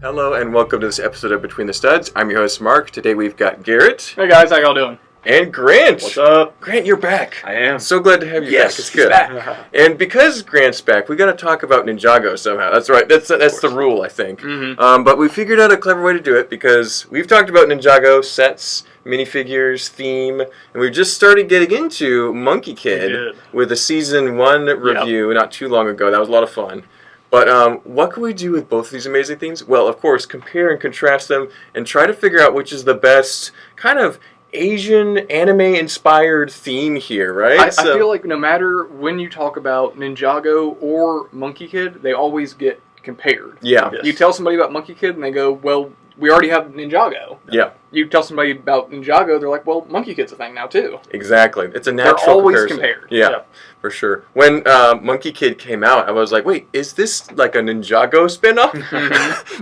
Hello and welcome to this episode of Between the Studs. I'm your host Mark. Today we've got Garrett. Hey guys, how y'all doing? And Grant. What's up? Grant, you're back. I am. So glad to have you back. It's good. Back. And because Grant's back, we got to talk about Ninjago somehow. That's right. That's the rule, I think. Mm-hmm. But we figured out a clever way to do it because we've talked about Ninjago sets, minifigures, theme, and we just started getting into Monkie Kid with a season 1 review not too long ago. That was a lot of fun. But what can we do with both of these amazing themes? Well, of course, compare and contrast them and try to figure out which is the best kind of Asian anime-inspired theme here, right? I feel like no matter when you talk about Ninjago or Monkie Kid, they always get compared. Yeah. You tell somebody about Monkie Kid and they go, well, we already have Ninjago. Yeah. You tell somebody about Ninjago, they're like, well, Monkie Kid's a thing now too. Exactly. It's a natural They're always comparison. compared. Yeah, for sure. When Monkie Kid came out, I was like, wait, is this like a Ninjago spin-off?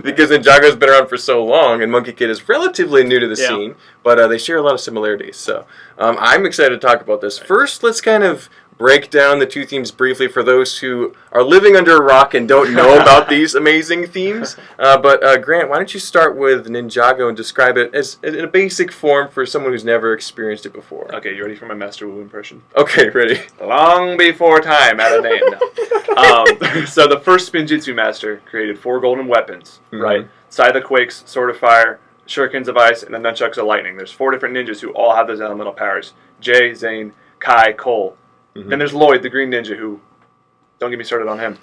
Because Ninjago's been around for so long, and Monkie Kid is relatively new to the scene, but they share a lot of similarities. So I'm excited to talk about this. First, let's kind of break down the two themes briefly for those who are living under a rock and don't know about these amazing themes. But Grant, why don't you start with Ninjago and describe it as in a basic form for someone who's never experienced it before. Okay, you ready for my Master Wu impression? Okay, ready. Long before time, out of name. No. So the first Spinjitzu master created 4 golden weapons, right? Scythe of Quakes, Sword of Fire, Shurikens of Ice, and the Nunchucks of Lightning. There's 4 different ninjas who all have those elemental powers. Jay, Zane, Kai, Cole. Then there's Lloyd, the green ninja, who, don't get me started on him.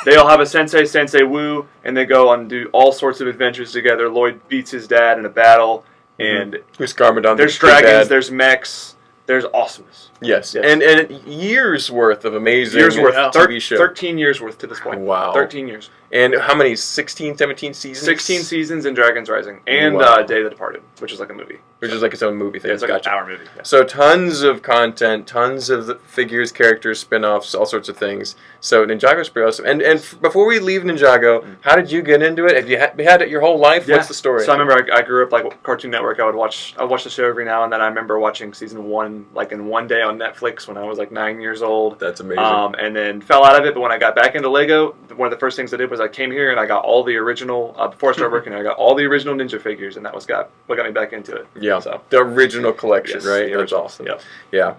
They all have a Sensei Wu, and they go on and do all sorts of adventures together. Lloyd beats his dad in a battle, and Who's Garmadon? there's dragons, there's mechs, there's awesomeness. Yes. And years worth of amazing TV show. 13 years worth to this point. Wow. 13 years. And how many? 16, 17 seasons? 16 seasons in Dragon's Rising. And Day of the Departed, which is like a movie. Which is like its own movie thing. Yeah, it's like an hour movie. Yeah. So tons of content, tons of figures, characters, spin-offs, all sorts of things. So Ninjago's pretty awesome. And before we leave Ninjago, how did you get into it? Have you had it your whole life? Yeah. What's the story? So I remember I grew up like Cartoon Network. I would watch the show every now and then. I remember watching season 1 like in one day on Netflix when I was like 9 years old. That's amazing. And then fell out of it. But when I got back into Lego, one of the first things I did was I came here and I got all the original, before I started working here, I got all the original Ninja figures, and that was what got me back into it. Yeah, so the original collection, right? That's awesome. Yep. Yeah,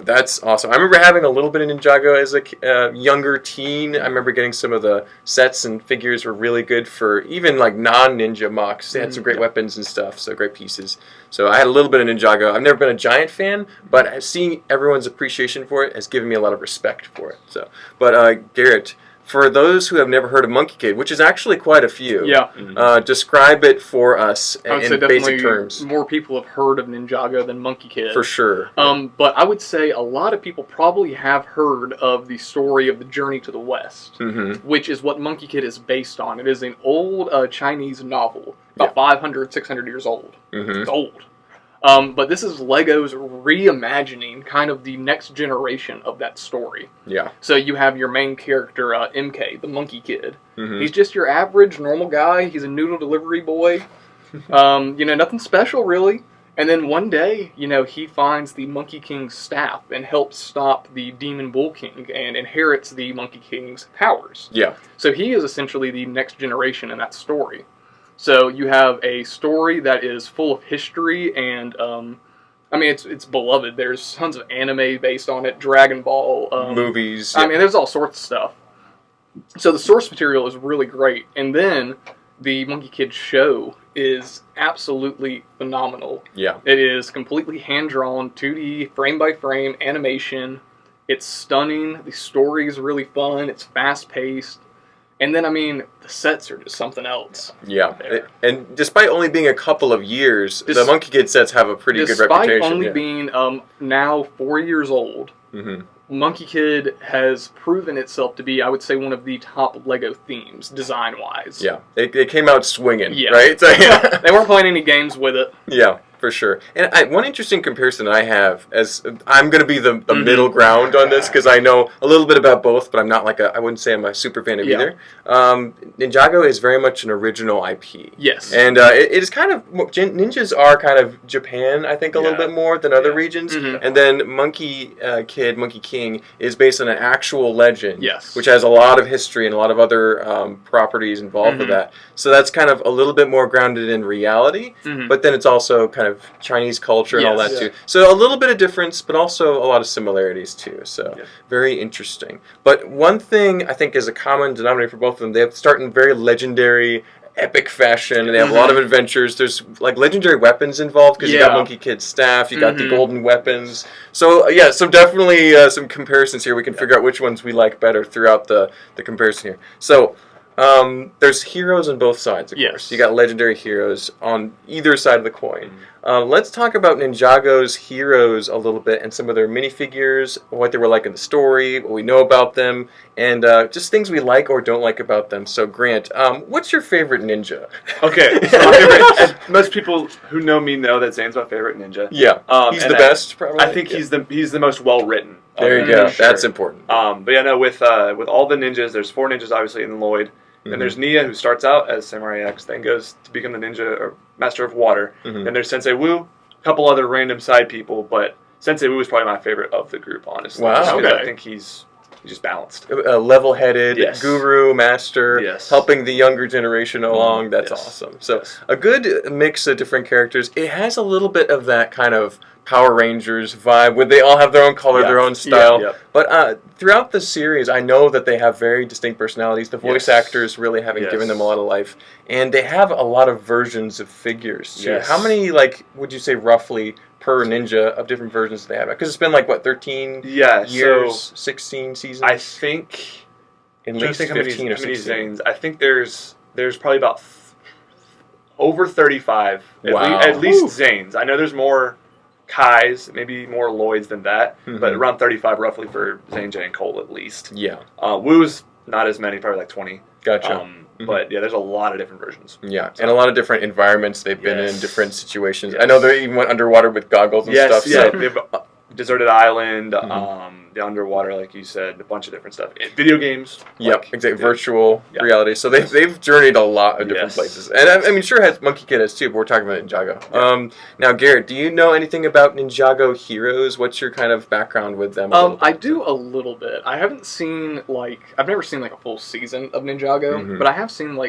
that's awesome. I remember having a little bit of Ninjago as a younger teen. I remember getting some of the sets and figures were really good for even like non-ninja mocks. They had some great weapons and stuff, so great pieces. So I had a little bit of Ninjago. I've never been a giant fan, but seeing everyone's appreciation for it has given me a lot of respect for it. So, but Garrett, for those who have never heard of Monkie Kid, which is actually quite a few, describe it for us in basic terms. More people have heard of Ninjago than Monkie Kid. For sure. But I would say a lot of people probably have heard of the story of the Journey to the West, which is what Monkie Kid is based on. It is an old Chinese novel, about 500, 600 years old. It's old. But this is Lego's reimagining kind of the next generation of that story. Yeah. So you have your main character, MK, the Monkie Kid. He's just your average, normal guy. He's a noodle delivery boy. Nothing special, really. And then one day, he finds the Monkey King's staff and helps stop the Demon Bull King and inherits the Monkey King's powers. Yeah. So he is essentially the next generation in that story. So you have a story that is full of history and, it's beloved. There's tons of anime based on it, Dragon Ball. Movies. There's all sorts of stuff. So the source material is really great. And then the Monkie Kid show is absolutely phenomenal. Yeah. It is completely hand-drawn, 2D, frame-by-frame animation. It's stunning. The story is really fun. It's fast-paced. And then, the sets are just something else. Yeah. And despite only being a couple of years, the Monkie Kid sets have a pretty good reputation. Despite only being now 4 years old, Monkie Kid has proven itself to be, I would say, one of the top Lego themes, design-wise. Yeah. They came out swinging, right? So, They weren't playing any games with it. Yeah. For sure. And one interesting comparison I have, as I'm going to be the middle ground on this, because I know a little bit about both, but I'm not I wouldn't say I'm a super fan of either. Ninjago is very much an original IP. Yes. And it is kind of, ninjas are kind of Japan, I think, a little bit more than other regions. And then Monkey Kid, Monkey King, is based on an actual legend, which has a lot of history and a lot of other properties involved with that. So that's kind of a little bit more grounded in reality, but then it's also kind of Chinese culture and all that too. So a little bit of difference, but also a lot of similarities too. So very interesting. But one thing I think is a common denominator for both of them, they start in very legendary, epic fashion, and they have a lot of adventures. There's like legendary weapons involved, because you got Monkey Kid's staff, you got the golden weapons. So so definitely some comparisons here. We can figure out which ones we like better throughout the comparison here. So there's heroes on both sides, of course. You got legendary heroes on either side of the coin. Let's talk about Ninjago's heroes a little bit, and some of their minifigures, what they were like in the story, what we know about them, and just things we like or don't like about them. So, Grant, what's your favorite ninja? Okay, so my favorite, most people who know me know that Zane's my favorite ninja. Yeah, he's the best, probably. I think he's the most well written. There you go. Sure. That's important. But yeah, no, with all the ninjas, there's 4 ninjas obviously in Lloyd. And there's Nia, who starts out as Samurai X, then goes to become the ninja or master of water. Then there's Sensei Wu, a couple other random side people, but Sensei Wu is probably my favorite of the group, honestly. Wow. I think he's just balanced. Level-headed, guru, master, helping the younger generation along. That's awesome. So a good mix of different characters. It has a little bit of that kind of Power Rangers vibe, where they all have their own color, their own style. But throughout the series, I know that they have very distinct personalities. The voice actors really haven't given them a lot of life. And they have a lot of versions of figures, too. How many, would you say, roughly, per ninja of different versions they have? Because it's been, 13 years, 16 seasons? I think... At least 15 or 16. Zanes. I think there's probably about over 35. Wow. At least Zanes. I know there's more Kais, maybe more Lloyds than that, but around 35 roughly for Zane, Jay, and Cole at least. Yeah. Wu's not as many, probably 20. Gotcha. But yeah, there's a lot of different versions. Yeah, and a lot of different environments they've been in, different situations. I know they even went underwater with goggles and stuff. Yeah, they have Deserted Island, the underwater, like you said, a bunch of different stuff. Video games. Exactly. Virtual reality. So they've journeyed a lot of different places. And I mean, sure, Monkey Kid has too, but we're talking about Ninjago. Now, Garrett, do you know anything about Ninjago heroes? What's your kind of background with them? I do a little bit. I haven't seen, I've never seen, a full season of Ninjago, but I have seen,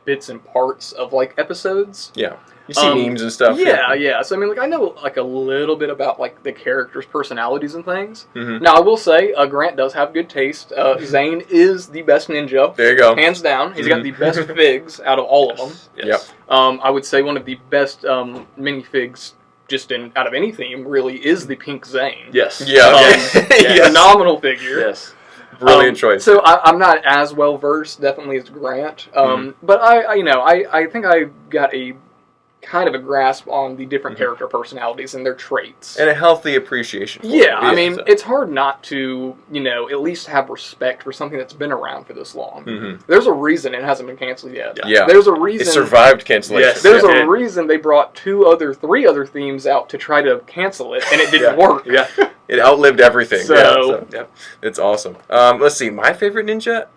bits and parts of, episodes. Yeah. You see memes and stuff. Yeah. So, I mean, I know, a little bit about, the characters' personalities and things. Now, I will say, Grant does have good taste. Zane is the best ninja. There you go. Hands down. He's got the best figs out of all of them. Yes. I would say one of the best minifigs out of any theme, really, is the Pink Zane. Yes. Phenomenal figure. Yes. Brilliant choice. So I'm not as well versed, definitely, as Grant. But I think I got a kind of a grasp on the different character personalities and their traits. And a healthy appreciation for it. I mean, it's hard not to, at least have respect for something that's been around for this long. There's a reason it hasn't been canceled yet. Yeah. There's a reason... It survived cancellation. Yes, there's a reason they brought 3 other themes out to try to cancel it, and it didn't work. Yeah. It outlived everything. So it's awesome. Let's see, my favorite ninja?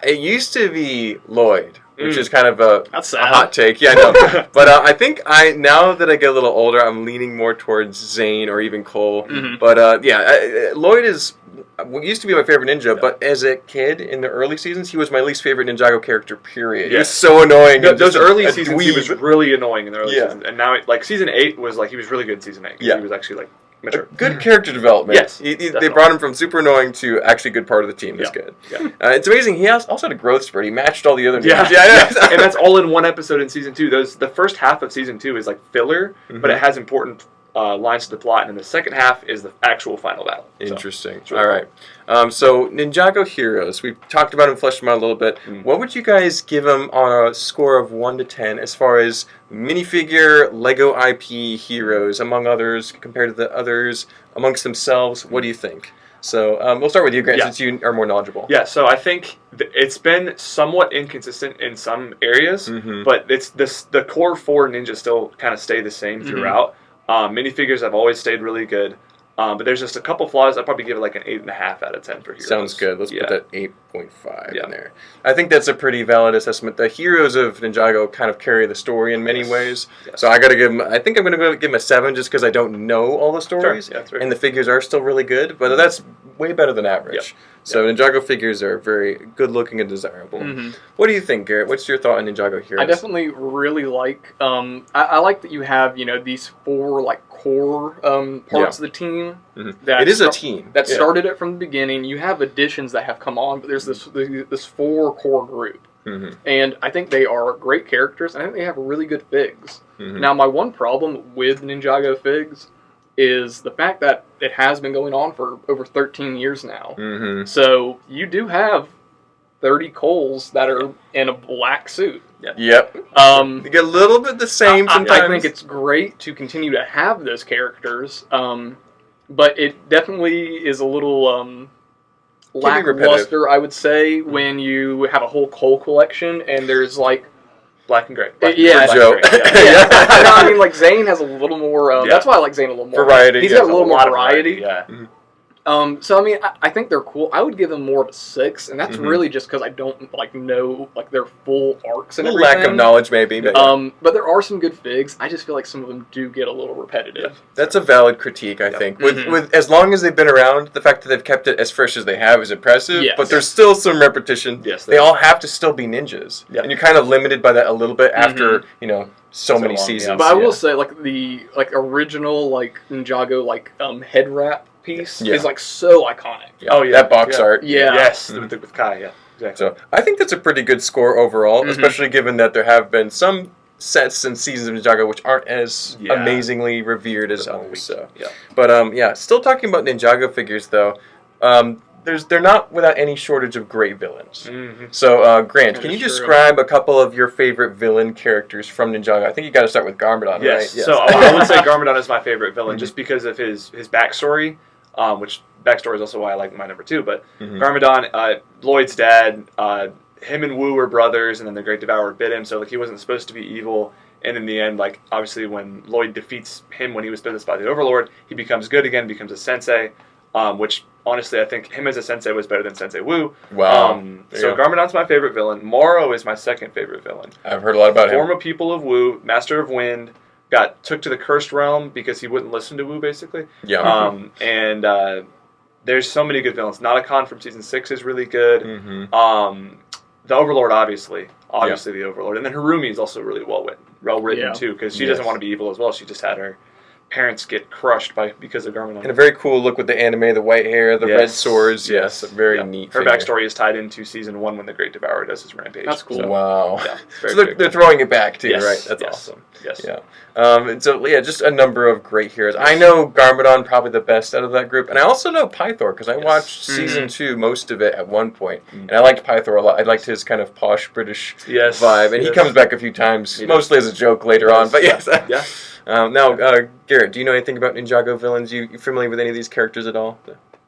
It used to be Lloyd. Which is kind of a hot take. Yeah, I know. But I think now that I get a little older, I'm leaning more towards Zane or even Cole. But Lloyd used to be my favorite ninja, but as a kid in the early seasons, he was my least favorite Ninjago character, period. He was so annoying. Those early seasons, he was really annoying in the early seasons. And now, season 8 was he was really good in season 8. He was actually mature. Good character development. Yes, they brought him from super annoying to actually good part of the team. That's good. Yeah. It's amazing. He also had a growth spurt. He matched all the other ninjas. And that's all in one episode in season 2. The first half of season 2 is filler, but it has important lines to the plot, and then the second half is the actual final battle. Interesting. All right. So Ninjago heroes, we've talked about them, fleshed them out a little bit. What would you guys give them on a score of 1 to 10 as far as minifigure, Lego IP heroes, among others, compared to the others amongst themselves? What do you think? So we'll start with you, Grant, since you are more knowledgeable. Yeah, so I think it's been somewhat inconsistent in some areas, but it's the core 4 ninjas still kind of stay the same throughout. Minifigures have always stayed really good. But there's just a couple flaws. I'd probably give it like an 8.5 out of 10 for heroes. Sounds good. Let's put that 8.5 in there. I think that's a pretty valid assessment. The heroes of Ninjago kind of carry the story in many ways. Yes. So I got to give them, I think I'm going to give them a 7 just because I don't know all the stories. Sure. Yeah, and the figures are still really good, but that's way better than average. Yep. So Ninjago figures are very good looking and desirable. What do you think, Garrett? What's your thought on Ninjago heroes? I definitely really like, I like that you have, these 4 like core parts of the team. It is a team. That started it from the beginning. You have additions that have come on, but there's this 4 core group. And I think they are great characters. I think they have really good figs. Now, my one problem with Ninjago figs is the fact that it has been going on for over 13 years now. So you do have 30 Coles that are in a black suit. Yep. You get a little bit the same sometimes. I think it's great to continue to have those characters, but it definitely is a little lackluster, I would say, when you have a whole Cole collection and there's like black and gray. Joe. I mean, like Zane has a little more. That's why I like Zane a little more. Variety. He's got a little more variety. So I mean, I think they're cool. I would give them more of a 6, and that's really just because I don't know their full arcs and everything. Lack of knowledge, maybe. But, but there are some good figs. I just feel like some of them do get a little repetitive. That's a valid critique, I think. With as long as they've been around, the fact that they've kept it as fresh as they have is impressive. But there's still some repetition. They all have to still be ninjas, and you're kind of limited by that a little bit after so many seasons. But I will say, the original Ninjago head wrap piece is so iconic. That box art. Yes, with Kai. Exactly. So I think that's a pretty good score overall, especially given that there have been some sets and seasons of Ninjago which aren't as amazingly revered as others. So. But still talking about Ninjago figures though. They're not without any shortage of great villains. So, Grant, can you describe a couple of your favorite villain characters from Ninjago? I think you got to start with Garmadon, right? Yes. So I would say Garmadon is my favorite villain just because of his backstory, which backstory is also why I like my number 2. But Garmadon, Lloyd's dad, him and Wu were brothers, and then the Great Devourer bit him, so he wasn't supposed to be evil. And in the end, obviously when Lloyd defeats him when he was possessed by the Overlord, he becomes good again, becomes a sensei. Which, honestly, I think him as a sensei was better than Sensei Wu. Wow. So Garmadon's my favorite villain. Moro is my second favorite villain. I've heard a lot about him. Former pupil of Wu, Master of Wind, took to the Cursed Realm because he wouldn't listen to Wu, basically. And there's so many good villains. Natakan from Season 6 is really good. The Overlord, obviously the Overlord. And then Harumi is also really well written too, because she doesn't want to be evil as well. She just had her parents get crushed because of Garmadon. And a very cool look with the anime, the white hair, the red swords. Yes, very neat. Her backstory is tied into Season 1 when the Great Devourer does his rampage. That's cool. So, wow. So they're throwing it back too, right? That's awesome. Yes. Yeah. And so, just a number of great heroes. I know Garmadon probably the best out of that group. And I also know Pythor because I watched Season 2, most of it at one point. And I liked Pythor a lot. I liked his kind of posh British vibe. And he comes back a few times, mostly as a joke later on. But now, Garrett, do you know anything about Ninjago villains? You familiar with any of these characters at all?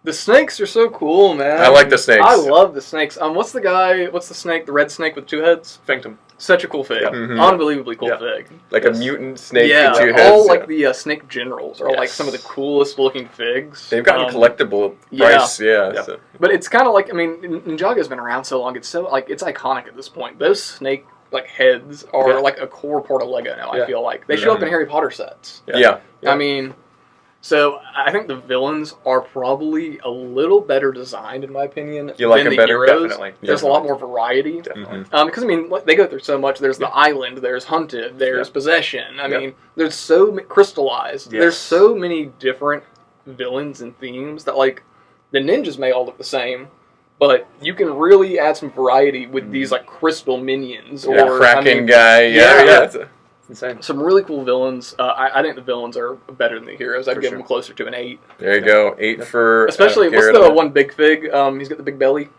The snakes are so cool, man. I like the snakes. I love the snakes. What's the snake, the red snake with 2 heads? Phantom. Such a cool fig. Unbelievably cool fig. Like a mutant snake with 2 heads. All the snake generals are some of the coolest looking figs. They've gotten collectible price, So. But it's kind of Ninjago's been around so long, it's so, it's iconic at this point. Those snake heads are a core part of Lego now, I feel like. They show up in Harry Potter sets. I mean, so I think the villains are probably a little better designed, in my opinion, you like than them the better? heroes. Definitely. There's a lot more variety. Definitely. Because, they go through so much. There's the island, there's hunted, there's possession. I mean, there's so crystallized. There's so many different villains and themes that, the ninjas may all look the same, but you can really add some variety with these crystal minions or Kraken guy. It's insane. Some really cool villains. I think the villains are better than the heroes. I'd give them closer to an 8. There you go, 8 for especially what's the one big fig? He's got the big belly.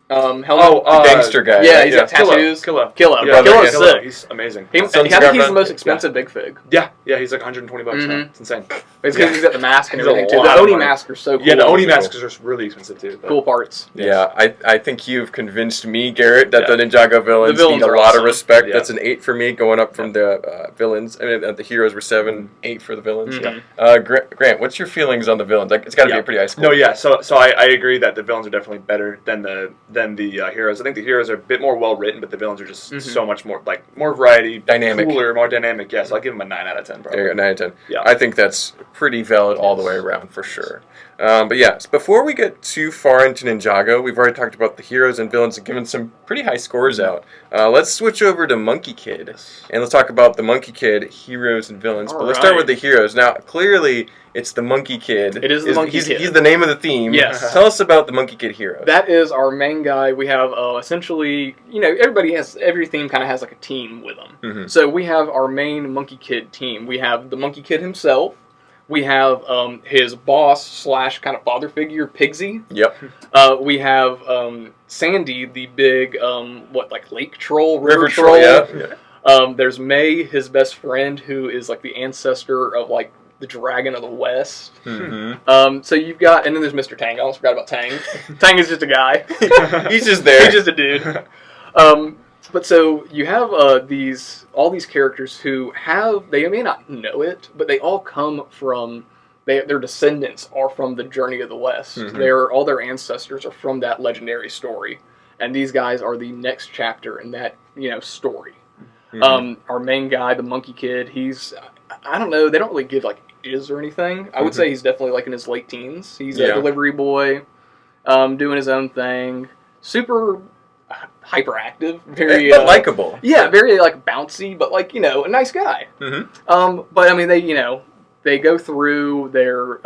Helmet. The gangster guy. Yeah, he's got tattoos. Killa. Yeah, Killo's sick. He's amazing. I think he's the most expensive big fig. Yeah, he's like $120 now. It's insane. It's because he's got the mask and He's everything too. a The lot of Oni money. masks are so cool. Yeah, the Oni masks are really expensive too. Cool parts. Yeah, I think you've convinced me, Garrett, that the Ninjago villains villains need a are lot awesome. of respect. Yeah. That's an 8 for me, going up from the villains. I mean, the heroes were 7, 8 for the villains. Mhm. Grant, what's your feelings on the villains? Like, it's got to be a pretty high score. No, yeah. So I agree that the villains are definitely better than the heroes. I think the heroes are a bit more well written, but the villains are just so much more more variety, Dynamic. cooler, more dynamic. Yeah, so I'll give them a 9 out of 10. Probably. There you go, 9 out of 10. Yeah. I think that's pretty valid all the way around for sure. But yeah, so before we get too far into Ninjago, we've already talked about the heroes and villains and given some pretty high scores out. Let's switch over to Monkie Kid, and let's talk about the Monkie Kid heroes and villains. But let's start with the heroes. Now, clearly, it's the Monkie Kid. It is the Monkie Kid. He's the name of the theme. Yes. Tell us about the Monkie Kid heroes. That is our main guy. We have essentially, every theme kind of has like a team with them. Mm-hmm. So we have our main Monkie Kid team. We have the Monkie Kid himself. We have his boss / kind of father figure, Pigsy. Yep. We have Sandy, the big lake troll, river troll. Yeah. There's May, his best friend, who is like the ancestor of like the Dragon of the West. Mm-hmm. So you've got, and then there's Mr. Tang. I almost forgot about Tang. Tang is just a guy. He's just there. He's just a dude. But so you have all these characters who they may not know it, but they all come from, their descendants are from the Journey of the West. Mm-hmm. All their ancestors are from that legendary story. And these guys are the next chapter in that, story. Mm-hmm. Our main guy, the Monkie Kid, he's, I don't know, they don't really give like ages or anything. I would say he's definitely like in his late teens. He's a delivery boy, doing his own thing. Super hyperactive, very but likable. Yeah, very like bouncy, but like a nice guy. Mm-hmm. But I mean, they go through their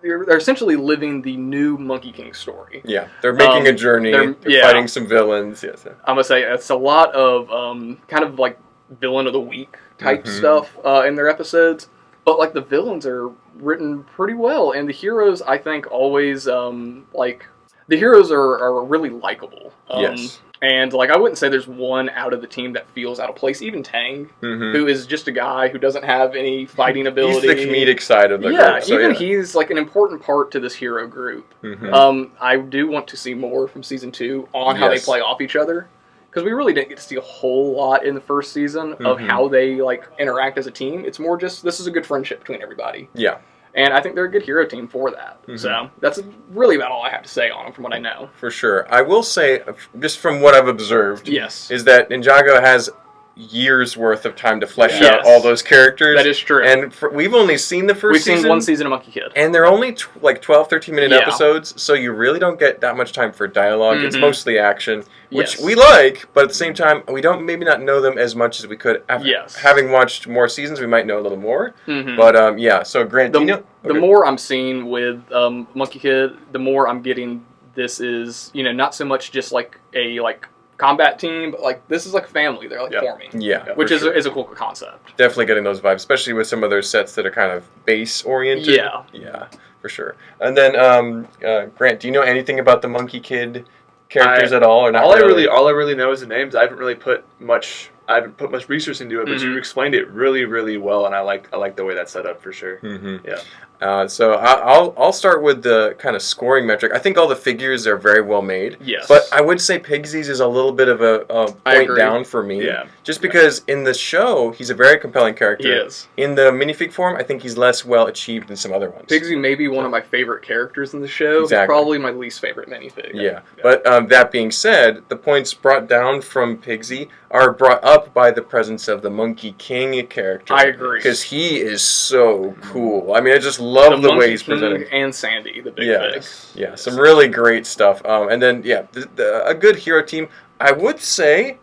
they're essentially living the new Monkey King story. Yeah, they're making a journey. They're fighting some villains. Yes, I'm gonna say it's a lot of kind of like villain of the week type stuff in their episodes. But like the villains are written pretty well, and the heroes I think always the heroes are really likable. Yes. And like I wouldn't say there's one out of the team that feels out of place. Even Tang, who is just a guy who doesn't have any fighting ability. He's the comedic side of the group. So he's like an important part to this hero group. I do want to see more from season 2 on how they play off each other. Because we really didn't get to see a whole lot in the first season of how they like interact as a team. It's more just, this is a good friendship between everybody. Yeah. And I think they're a good hero team for that. So that's really about all I have to say on them from what I know. For sure. I will say, just from what I've observed, is that Ninjago has years worth of time to flesh out all those characters. That is true. And we've only seen the first season. We've seen one season of Monkey Kid. And they're only 12, 13-minute episodes, so you really don't get that much time for dialogue. It's mostly action, which we like, but at the same time, we don't maybe not know them as much as we could. Having watched more seasons, we might know a little more. But, so Grant, the more I'm seeing with Monkey Kid, the more I'm getting this is, not so much just like a combat team, but like this is like a family. They're like forming, which is a cool concept. Definitely getting those vibes, especially with some of their sets that are kind of base oriented. Yeah, for sure. And then Grant, do you know anything about the Monkey Kid characters at all, or not? All I really know is the names. I haven't put much research into it, but you explained it really, really well, and I like the way that's set up for sure. So I'll start with the kind of scoring metric. I think all the figures are very well made. Yes. But I would say Pigsy's is a little bit of a point down for me. Yeah. Just because in the show, he's a very compelling character. He is. In the minifig form, I think he's less well achieved than some other ones. Pigsy may be one of my favorite characters in the show. Exactly. Probably my least favorite minifig. Yeah. But that being said, the points brought down from Pigsy are brought up by the presence of the Monkey King character. I agree. Because he is so cool. I mean, I just love the way he's presented. And Sandy, the big fig. Yeah, some really great stuff. And then, a good hero team. I would say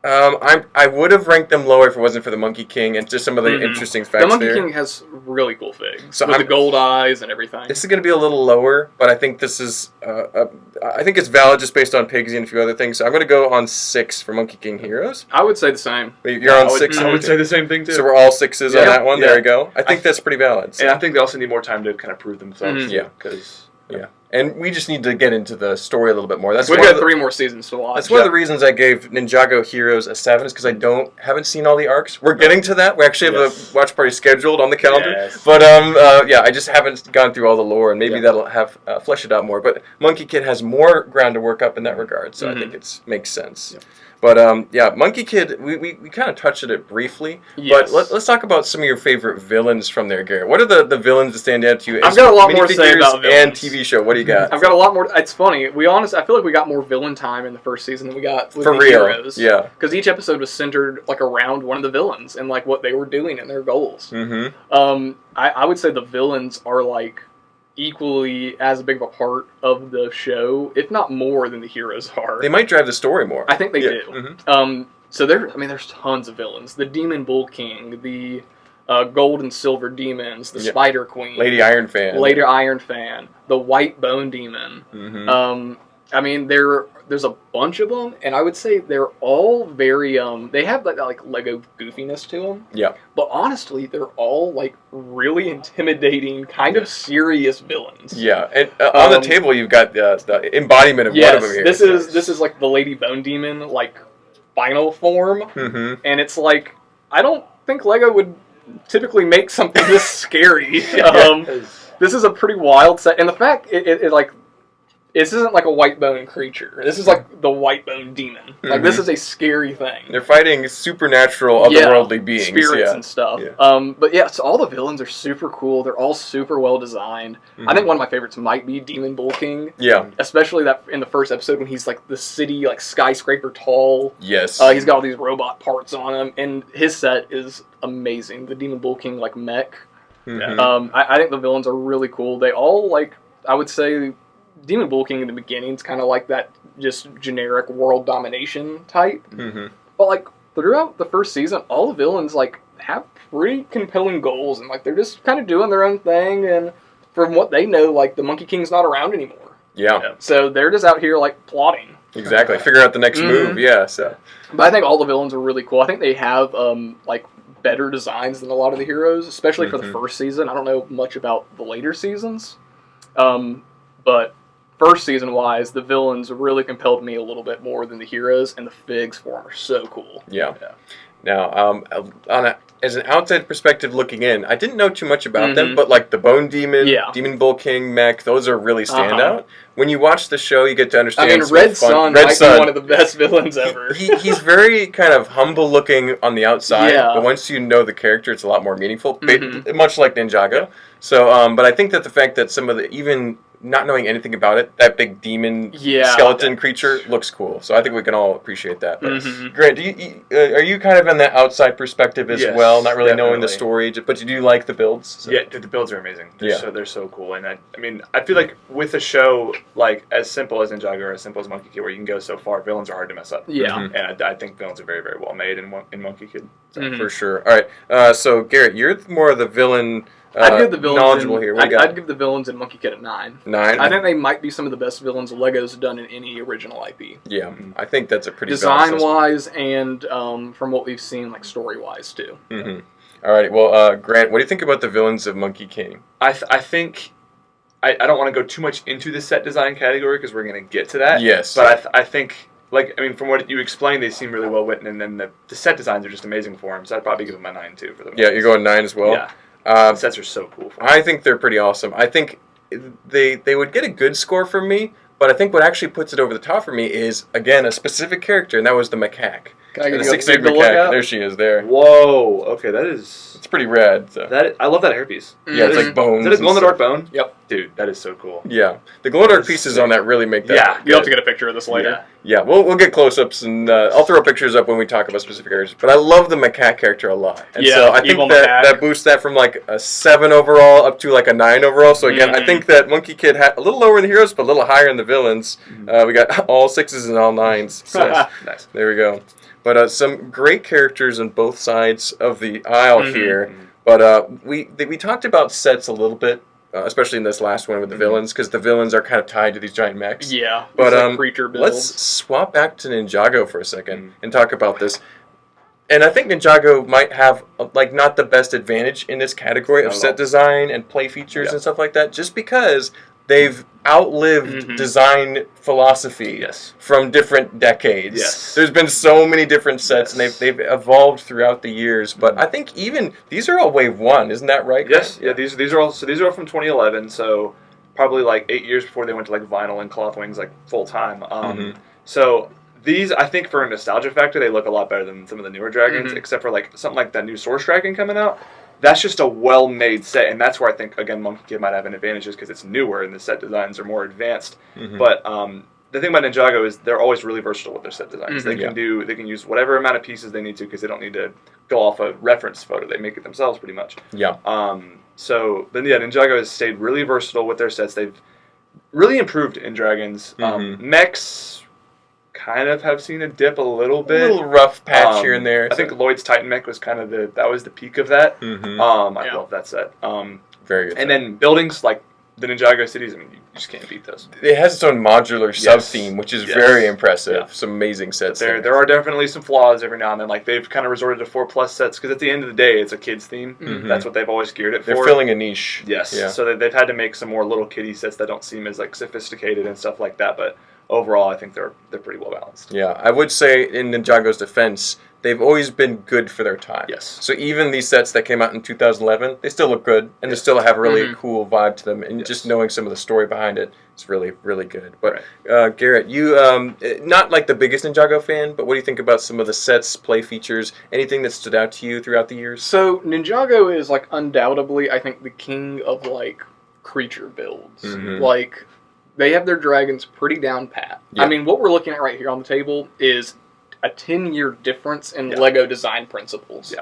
I would have ranked them lower if it wasn't for the Monkey King and just some of the interesting facts there. The Monkey King has really cool figs with the gold eyes and everything. This is going to be a little lower, but I think this is I think it's valid just based on Pigsy and a few other things. So I'm going to go on 6 for Monkey King Heroes. I would say the same. You're on 6? I would say the same thing too. So we're all 6s on that one? Yeah. There we go. I think that's pretty valid. So. And I think they also need more time to kind of prove themselves. Yeah. Because... And we just need to get into the story a little bit more. We've got 3 more seasons to watch. That's one of the reasons I gave Ninjago Heroes a 7 is because I haven't seen all the arcs. We're getting to that. We actually have a watch party scheduled on the calendar. Yes. But I just haven't gone through all the lore, and maybe that'll have flesh it out more. But Monkey Kid has more ground to work up in that regard, so I think it makes sense. Yep. But Monkey Kid, we kind of touched on it briefly. Yes. But let's talk about some of your favorite villains from there, Garrett. What are the villains that stand out to you? I've got a lot more to say about villains. And TV show. What do you got? I've got a lot more. It's funny. I feel like we got more villain time in the first season than we got with the heroes. Yeah. Because each episode was centered like around one of the villains and like what they were doing and their goals. Mm-hmm. I would say the villains are like equally as big of a part of the show, if not more than the heroes are. They might drive the story more. I think they do. Mm-hmm. So there's tons of villains. The Demon Bull King, the Gold and Silver Demons, the Spider Queen, Lady Iron Fan, the White Bone Demon. Mm-hmm. There's a bunch of them, and I would say they're all very they have like Lego goofiness to them. Yeah. But honestly, they're all like really intimidating, kind of serious villains. Yeah, and on the table you've got the embodiment of one of them here. This is like the Lady Bone Demon like final form, and it's like I don't think Lego would typically make something this scary. This is a pretty wild set, and the fact it like. This isn't like a white bone creature. This is like the white bone demon. Like this is a scary thing. They're fighting supernatural, otherworldly beings, spirits and stuff. Yeah. So all the villains are super cool. They're all super well designed. I think one of my favorites might be Demon Bull King. Yeah, especially that in the first episode when he's like the city like skyscraper tall. Yes, he's got all these robot parts on him, and his set is amazing. The Demon Bull King like mech. I think the villains are really cool. They all like I would say. Demon Bull King in the beginning is kind of like that just generic world domination type. But like throughout the first season, all the villains like have pretty compelling goals and like they're just kind of doing their own thing. And from what they know, like the Monkey King's not around anymore. Yeah. So they're just out here like plotting. Exactly. Figure out the next move. Yeah. So. But I think all the villains are really cool. I think they have like better designs than a lot of the heroes, especially for the first season. I don't know much about the later seasons, but. First season wise, the villains really compelled me a little bit more than the heroes, and the figs for them are so cool. Yeah. Now, as an outside perspective looking in, I didn't know too much about them, but like the Bone Demon, Demon Bull King, Mech, those are really stand out. When you watch the show, you get to understand. I mean, Red Sun might be one of the best villains ever. He's very kind of humble looking on the outside, but once you know the character, it's a lot more meaningful, much like Ninjago. So, but I think that the fact that some of the even not knowing anything about it, that big demon skeleton creature looks cool. So I think we can all appreciate that. But Grant, are you kind of in the outside perspective as well, not really knowing the story, but you do like the builds? So. Yeah, the builds are amazing. They're so cool. And I mean, I feel like with a show like as simple as Ninjago or as simple as Monkey Kid, where you can go so far, villains are hard to mess up. Yeah. And I think villains are very, very well made in Monkey Kid. For sure. All right. So Garrett, you're more of the villain. I'd give the villains knowledgeable here. I'd give the villains in Monkey Kid a 9. 9? I think they might be some of the best villains Lego's done in any original IP. Yeah, I think that's a pretty design-wise and from what we've seen, like story-wise too. All right. Well, Grant, what do you think about the villains of Monkey King? I think I don't want to go too much into the set design category because we're going to get to that. Yes, but I think. From what you explained, they seem really well written, and then the set designs are just amazing for them. So I'd probably give them a 9 too for them. Yeah, you're going 9 as well. Yeah. The sets are so cool. I think they're pretty awesome. I think they would get a good score from me, but I think what actually puts it over the top for me is, again, a specific character, and that was the macaque. Can I get a big look at? There she is there. Whoa, okay, that is... It's pretty rad. So. I love that hairpiece. Yeah, it's like bones. Is that a glow-in-the-dark bone? Yep. Dude, that is so cool. Yeah. The glow-in-the-dark pieces on that really make that good. You'll have to get a picture of this later. Yeah, we'll get close-ups, and I'll throw pictures up when we talk about specific characters. But I love the macaque character a lot. And so I think that boosts that from like a 7 overall up to like a 9 overall. So again, I think that Monkey Kid had a little lower in the heroes, but a little higher in the villains. We got all 6s and all 9s. So nice. There we go. But some great characters on both sides of the aisle here. But we talked about sets a little bit, especially in this last one with the villains, because the villains are kind of tied to these giant mechs. Yeah, but like creature builds. Let's swap back to Ninjago for a second and talk about this. And I think Ninjago might have not the best advantage in this category of set design and play features and stuff like that, just because they've outlived design philosophy from different decades. Yes. There's been so many different sets, and they've evolved throughout the years. But I think even these are all Wave 1, isn't that right? Yes. Yeah. These are all from 2011. So probably like 8 years before they went to like vinyl and cloth wings like full time. So these, I think, for a nostalgia factor, they look a lot better than some of the newer dragons, except for like something like that new Source Dragon coming out. That's just a well-made set, and that's where I think, again, Monkey Kid might have an advantage, just because it's newer and the set designs are more advanced. But the thing about Ninjago is they're always really versatile with their set designs. They can use whatever amount of pieces they need to, because they don't need to go off a reference photo. They make it themselves pretty much. Yeah. So then, Ninjago has stayed really versatile with their sets. They've really improved in dragons. Mechs kind of have seen a dip a little bit. A little rough patch here and there. I think Lloyd's Titan Mech was kind of the peak of that. I love that set. Very good. And then buildings like the Ninjago cities, I mean, you just can't beat those. It has its own modular sub-theme, which is very impressive. Yeah. Some amazing sets there are definitely some flaws every now and then. Like, they've kind of resorted to 4+ sets, because at the end of the day, it's a kid's theme. That's what they've always geared it for. They're filling a niche. Yes. Yeah. So they've had to make some more little kiddie sets that don't seem as like sophisticated and stuff like that, but overall, I think they're pretty well balanced. Yeah, I would say in Ninjago's defense, they've always been good for their time. Yes. So even these sets that came out in 2011, they still look good, and they still have a really cool vibe to them. And just knowing some of the story behind it, it's really, really good. But Garrett, you not like the biggest Ninjago fan, but what do you think about some of the sets, play features, anything that stood out to you throughout the years? So Ninjago is like undoubtedly, I think, the king of like creature builds. Like, they have their dragons pretty down pat. I mean, what we're looking at right here on the table is a 10-year difference in Lego design principles.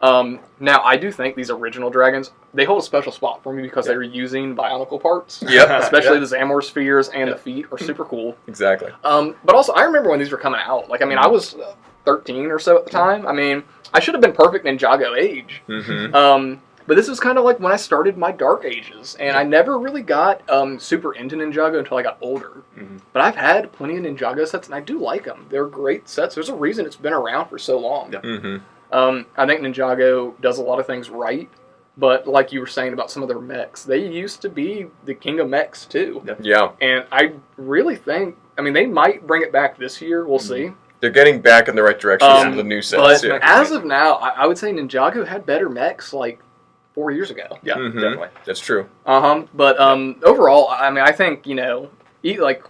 Now, I do think these original dragons, they hold a special spot for me because they're using Bionicle parts. Especially the Zamor spheres and the feet are super cool. Exactly. But also, I remember when these were coming out. Like, I mean, I was 13 or so at the time. I mean, I should have been perfect Ninjago age. But this was kind of like when I started my dark ages, and I never really got super into Ninjago until I got older. But I've had plenty of Ninjago sets, and I do like them. They're great sets. There's a reason it's been around for so long. I think Ninjago does a lot of things right, but like you were saying about some of their mechs, they used to be the king of mechs too. And I really think, I mean, they might bring it back this year. We'll see. They're getting back in the right direction with some of the new sets. But as of now, I would say Ninjago had better mechs like 4 years ago. Definitely. That's true. But overall, I mean, I think, like,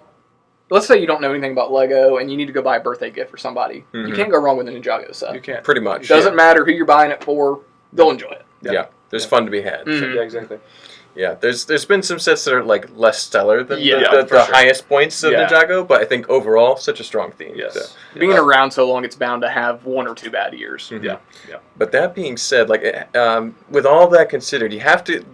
let's say you don't know anything about Lego and you need to go buy a birthday gift for somebody. You can't go wrong with a Ninjago set. You can't. Pretty much. It doesn't matter who you're buying it for. They'll enjoy it. There's fun to be had. Yeah, exactly. Yeah, there's been some sets that are like less stellar than the highest points of Ninjago, but I think overall such a strong theme. Yes. Being around so long, it's bound to have 1 or 2 bad years. But that being said, like with all that considered, you have to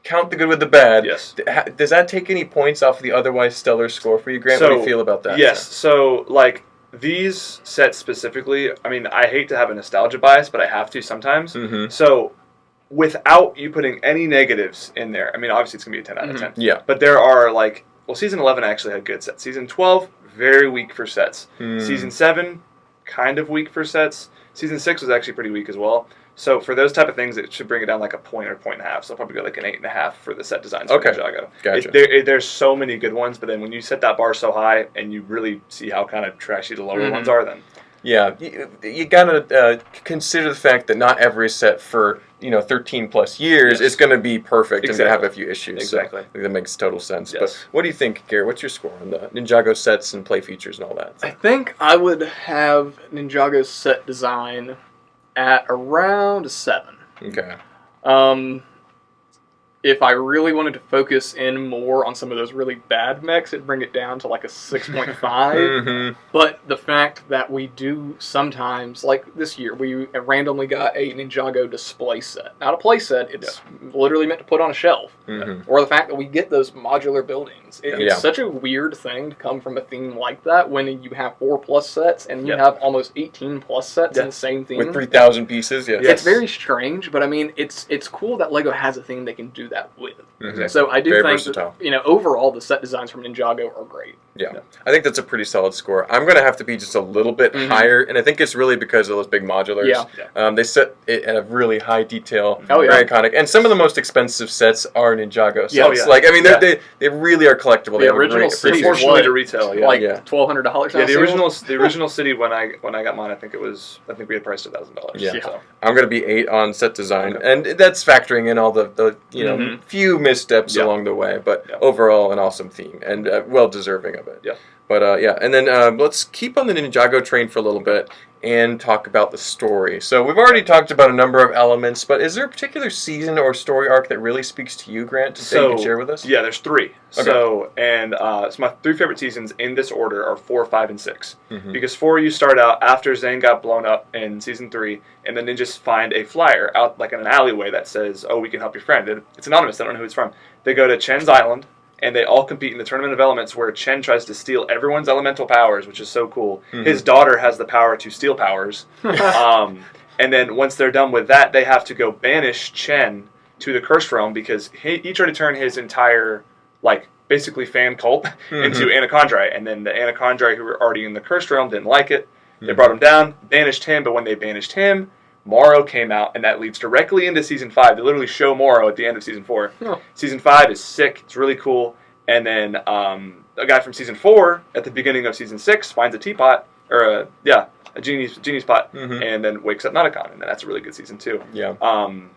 count the good with the bad. Yes. Does that take any points off of the otherwise stellar score for you, Grant? What do you feel about that? Yes. So like these sets specifically, I mean, I hate to have a nostalgia bias, but I have to sometimes. So without you putting any negatives in there, I mean, obviously it's going to be a 10 out of 10. Yeah. But there are, like, well, Season 11 actually had good sets. Season 12, very weak for sets. Season 7, kind of weak for sets. Season 6 was actually pretty weak as well. So for those type of things, it should bring it down like a point or point and a half. So I'll probably go like an 8.5 for the set designs for Ninjago. Gotcha. There's so many good ones, but then when you set that bar so high and you really see how kind of trashy the lower ones are, then... Yeah, you gotta consider the fact that not every set for 13 plus years is going to be perfect and going to have a few issues. Exactly, so I think that makes total sense. Yes. But what do you think, Garrett? What's your score on the Ninjago sets and play features and all that? I think I would have Ninjago's set design at around a 7. Okay. If I really wanted to focus in more on some of those really bad mechs, it'd bring it down to like a 6.5. But the fact that we do sometimes, like this year, we randomly got a Ninjago display set. Not a play set, it's literally meant to put on a shelf. Or the fact that we get those modular buildings. It's such a weird thing to come from a theme like that when you have 4+ sets and you have almost 18+ sets in the same theme. With 3,000 pieces, It's very strange, but I mean, it's cool that LEGO has a theme they can do do that with. Mm-hmm. So I do Very think versatile. that, overall the set designs from Ninjago are great. Yeah. I think that's a pretty solid score. I'm going to have to be just a little bit higher, and I think it's really because of those big modulars. Yeah. They set it at a really high detail, Oh, yeah. very iconic, and some of the most expensive sets are Ninjago sets. Yeah, oh, yeah. Like, I mean, they really are collectible. The they have a original great city appreciation. Proportionally to retail, like $1,200. Yeah, the original city when I got mine, I think we had priced $1,000. Yeah. So. I'm going to be 8 on set design, and that's factoring in all the few missteps along the way, but overall an awesome theme and well deserving of it. Yeah. But and then let's keep on the Ninjago train for a little bit and talk about the story. So we've already talked about a number of elements, but is there a particular season or story arc that really speaks to you, Grant, that you can share with us? Yeah, there's 3. Okay. So my 3 favorite seasons in this order are 4, 5, and 6. Mm-hmm. Because 4, you start out after Zane got blown up in season 3, and the ninjas find a flyer out like in an alleyway that says, "Oh, we can help your friend." It's anonymous. They don't know who it's from. They go to Chen's island, and they all compete in the Tournament of Elements where Chen tries to steal everyone's elemental powers, which is so cool. Mm-hmm. His daughter has the power to steal powers. And then once they're done with that, they have to go banish Chen to the Cursed Realm because he tried to turn his entire, basically fan cult into Anachondri. And then the Anachondri who were already in the Cursed Realm didn't like it. They brought him down, banished him, but when they banished him, Morrow came out, and that leads directly into Season 5. They literally show Morrow at the end of Season 4. Oh. Season 5 is sick. It's really cool. And then a guy from Season 4, at the beginning of Season 6, finds a teapot, or a genie's pot, and then wakes up Nauticon, and that's a really good Season 2. Yeah.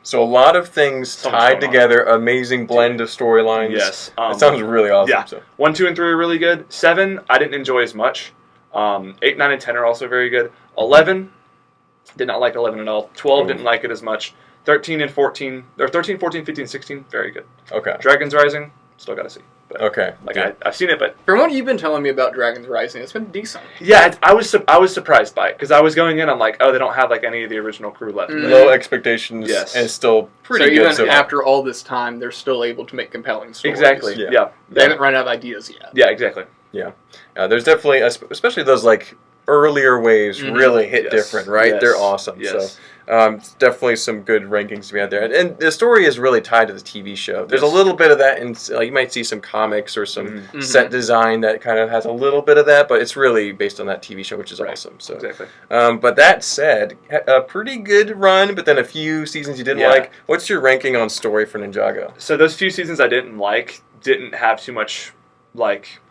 So a lot of things tied together, amazing blend of storylines. Yes. It sounds really awesome. Yeah. So. 1, 2, and 3 are really good. 7, I didn't enjoy as much. 8, 9, and 10 are also very good. 11... did not like 11 at all. 12 didn't like it as much. 13 and 14, or 13, 14, 15, 16, very good. Okay. Dragon's Rising, still got to see. But, okay. I've seen it, but from what you've been telling me about Dragon's Rising, it's been decent. Yeah, I was surprised by it because I was going in. I'm like, oh, they don't have any of the original crew left. Low expectations. Yes. And still pretty good. So even after all this time, they're still able to make compelling stories. Exactly. Yeah. They haven't run out of ideas yet. Yeah. Exactly. Yeah. There's definitely, especially those earlier waves really hit different, right? Yes. They're awesome. Yes. So definitely some good rankings to be out there. And the story is really tied to the TV show. There's a little bit of that, and you might see some comics or some set design that kind of has a little bit of that, but it's really based on that TV show, which is awesome. So, exactly. But that said, a pretty good run, but then a few seasons you didn't like. What's your ranking on story for Ninjago? So those few seasons I didn't like didn't have too much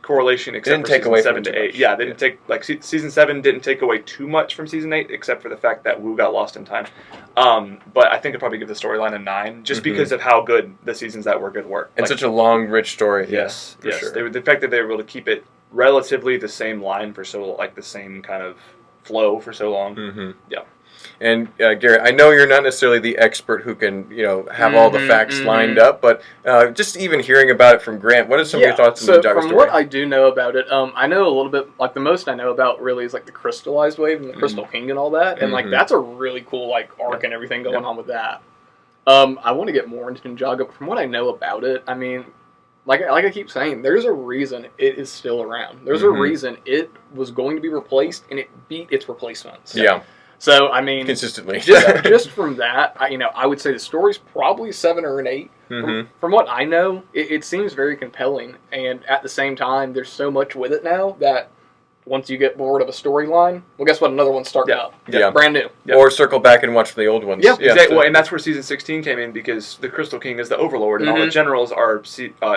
correlation except for season 7 to 8. Yeah, they didn't take season 7 didn't take away too much from season 8 except for the fact that Wu got lost in time. But I think I'd probably give the storyline a 9 just because of how good the seasons that were good were. And such a long, rich story. Yes, for sure. The fact that they were able to keep it relatively the same line for so the same kind of flow for so long. Mm-hmm. Yeah. And Garrett, I know you're not necessarily the expert who can, have all the facts lined up, but just even hearing about it from Grant, what are some of your thoughts on the Ninjago story? From what I do know about it, I know a little bit. The most I know about really is the crystallized wave and the Crystal King and all that, and that's a really cool arc and everything going on with that. I want to get more into Ninjago, but from what I know about it, I mean, like I keep saying, there's a reason it is still around. There's a reason it was going to be replaced, and it beat its replacements. Yeah. So, I mean... consistently. just from that, I would say the story's probably 7 or an 8. From what I know, it seems very compelling. And at the same time, there's so much with it now that once you get bored of a storyline, well, guess what? Another one's starting up. Yeah. Brand new. Yeah. Or circle back and watch the old ones. Yeah, exactly. Well, and that's where Season 16 came in because the Crystal King is the Overlord, and all the generals are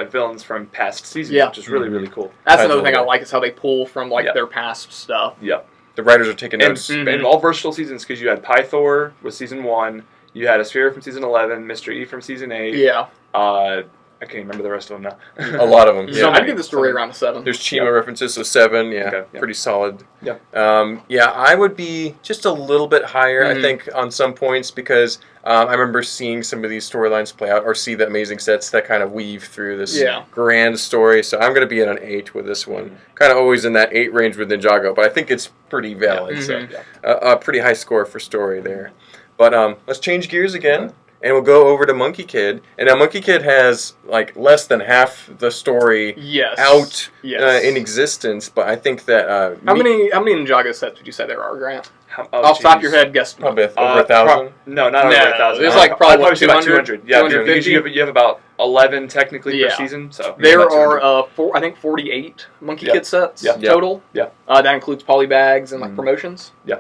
villains from past seasons, which is really, really cool. That's another thing I like is how they pull from, their past stuff. Yeah. The writers are taking notes. And all versatile seasons, because you had Pythor with Season 1, you had Asphyra from Season 11, Mr. E from Season 8. Yeah. I can't remember the rest of them now. A lot of them. So I'd give the story around a 7. There's Chima references, so 7, pretty solid. Yeah. I would be just a little bit higher, I think, on some points, because I remember seeing some of these storylines play out, or see the amazing sets that kind of weave through this grand story. So I'm going to be at an 8 with this one. Kind of always in that 8 range with Ninjago, but I think it's pretty valid. So a pretty high score for story there. But let's change gears again. And we'll go over to Monkie Kid. And now Monkie Kid has less than half the story out in existence. But I think that how many Ninjago sets would you say there are, Grant? Off the top of your head, guess. Probably over 1,000. No, not over 1,000. There's probably 200. Yeah, you have about 11 technically per season. So there are I think 48 Monkey Kid sets total. Yeah. That includes polybags and like promotions. Yeah.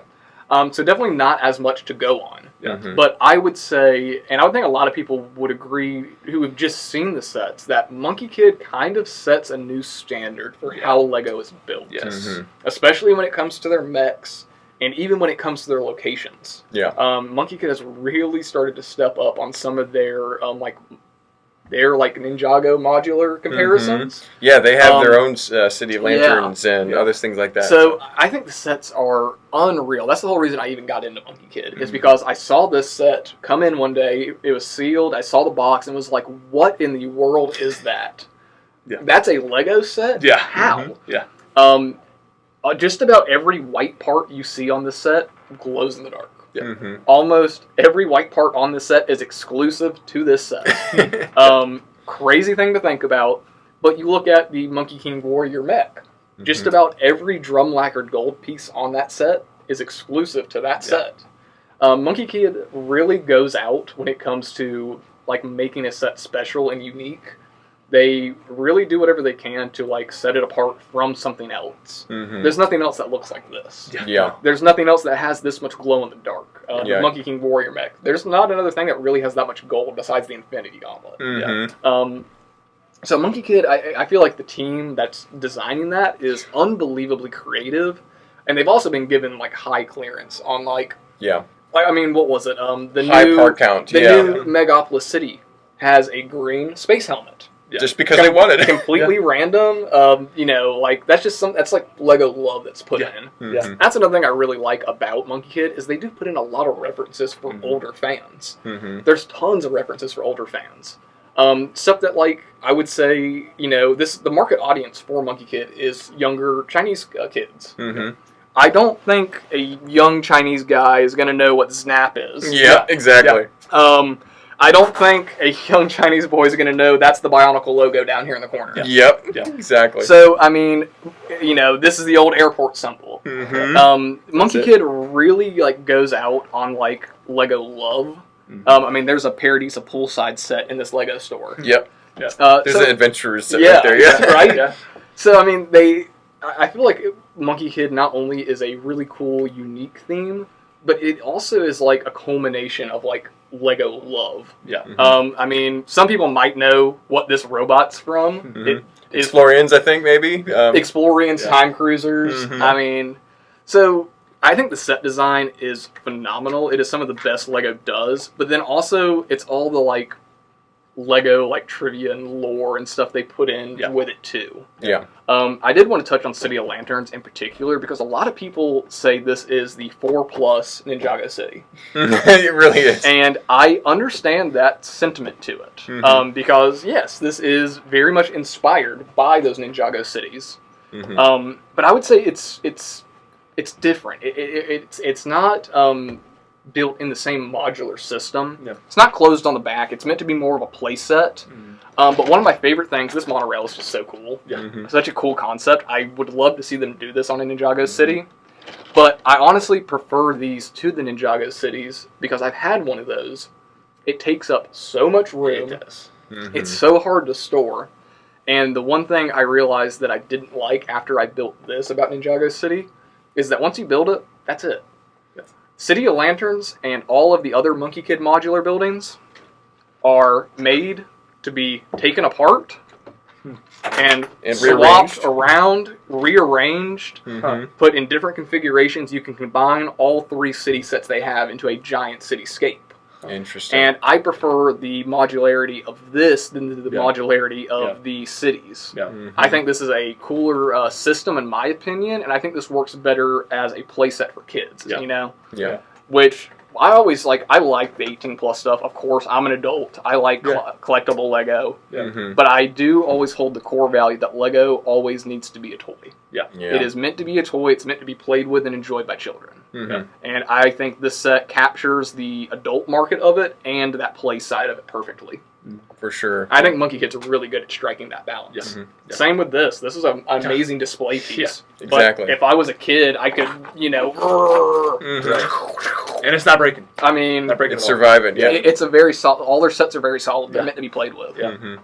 So definitely not as much to go on. Yeah. But I would say, and I would think a lot of people would agree who have just seen the sets, that Monkey Kid kind of sets a new standard for how Lego is built. Yes. Especially when it comes to their mechs, and even when it comes to their locations. Yeah. Monkey Kid has really started to step up on some of their Ninjago modular comparisons. Yeah, they have their own City of Lanterns and other things like that. So I think the sets are unreal. That's the whole reason I even got into Monkey Kid, is because I saw this set come in one day. It was sealed. I saw the box and was like, what in the world is that? Yeah. That's a Lego set? Yeah. How? Yeah. Just about every white part you see on this set glows in the dark. Yeah. Almost every white part on this set is exclusive to this set. Crazy thing to think about, but you look at the Monkey King Warrior mech. Just about every drum lacquered gold piece on that set is exclusive to that set. Monkey Kid really goes out when it comes to like making a set special and unique. They really do whatever they can to like set it apart from something else. There's nothing else that looks like this. Yeah. There's nothing else that has this much glow in the dark. Monkey King Warrior mech. There's not another thing that really has that much gold besides the Infinity Gauntlet. So Monkey Kid, I feel like the team that's designing that is unbelievably creative, and they've also been given like high clearance on like I mean, what was it? The high new part count. The new Megapolis City has a green space helmet. Just because they wanted it. Completely random. You know, like that's like Lego love that's put in. That's another thing I really like about Monkey Kid is they do put in a lot of references for older fans. There's tons of references for older fans. Stuff that like I would say, you know, the market audience for Monkey Kid is younger Chinese kids. I don't think a young Chinese guy is going to know what Snap is. Yeah, exactly. I don't think a young Chinese boy is going to know that's the Bionicle logo down here in the corner. Yep, exactly. So, I mean, you know, this is the old airport symbol. Monkey Kid really, like, goes out on, like, Lego love. I mean, there's a Paradies of Poolside set in this Lego store. Yep. There's an Adventurers set right there. Yeah, right? So, I mean, I feel like Monkey Kid not only is a really cool, unique theme, but it also is, like, a culmination of, like, Lego love. I mean, some people might know what this robot's from. Explorians, I think, maybe. Explorians, Time Cruisers. I mean, so I think the set design is phenomenal. It is some of the best Lego does. But then also, it's all the, like, Lego, like, trivia and lore and stuff they put in with it, too. I did want to touch on City of Lanterns in particular, because a lot of people say this is the 4+ Ninjago City. It really is. And I understand that sentiment to it. Because, yes, this is very much inspired by those Ninjago cities. But I would say it's different. It's not built in the same modular system. It's not closed on the back. It's meant to be more of a play set. But one of my favorite things, this monorail is just so cool. Such a cool concept. I would love to see them do this on a Ninjago City. But I honestly prefer these to the Ninjago Cities because I've had one of those. It takes up so much room. It does. It's so hard to store. And the one thing I realized that I didn't like after I built this about Ninjago City is that once you build it, that's it. City of Lanterns and all of the other Monkey Kid modular buildings are made to be taken apart and swapped around, rearranged, put in different configurations. You can combine all 3 city sets they have into a giant cityscape. Interesting. And I prefer the modularity of this than the modularity of the cities. I think this is a cooler system in my opinion, and I think this works better as a playset for kids, you know? Which I always like. I like the 18+ stuff. Of course, I'm an adult. I like collectible Lego. But I do always hold the core value that Lego always needs to be a toy. It is meant to be a toy. It's meant to be played with and enjoyed by children. And I think this set captures the adult market of it and that play side of it perfectly. For sure. I think Monkey Kid's really good at striking that balance. Same with this. This is an amazing display piece. Exactly. But if I was a kid, I could, you know, And it's not breaking. I mean, it's surviving. Yeah, it's a very solid. All their sets are very solid. They're meant to be played with. Yeah. Mm-hmm.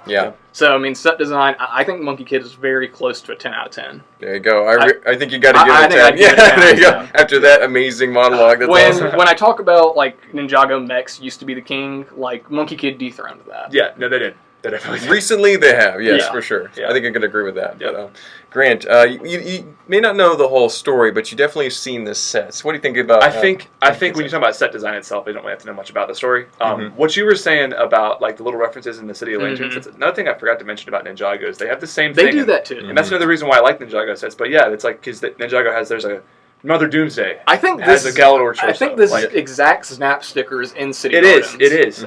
Yeah. So I mean, set design. I think Monkey Kid is very close to a 10 out of 10. There you go. I think you got to give it a 10. Yeah, there you go. After that amazing monologue, that's awesome. When I talk about like Ninjago mechs used to be the king, like Monkey Kid dethroned that. Yeah. No, they did. They definitely did. Recently, they have. Yes, Yeah. for sure. Yeah. I think I could agree with that. Yeah. But, Grant, you may not know the whole story, but you definitely have seen the sets. What do you think about? I think when you talk about set design itself, you don't really have to know much about the story. What you were saying about like the little references in the City of Lanterns, that's another thing I forgot to mention about Ninjago is they have the same thing. They do that too, and that's another reason why I like Ninjago sets. But yeah, it's like because Ninjago there's a Mother Doomsday. I think has a Galador torso. I think this exact snap sticker is in City. It Gardens. is. It is.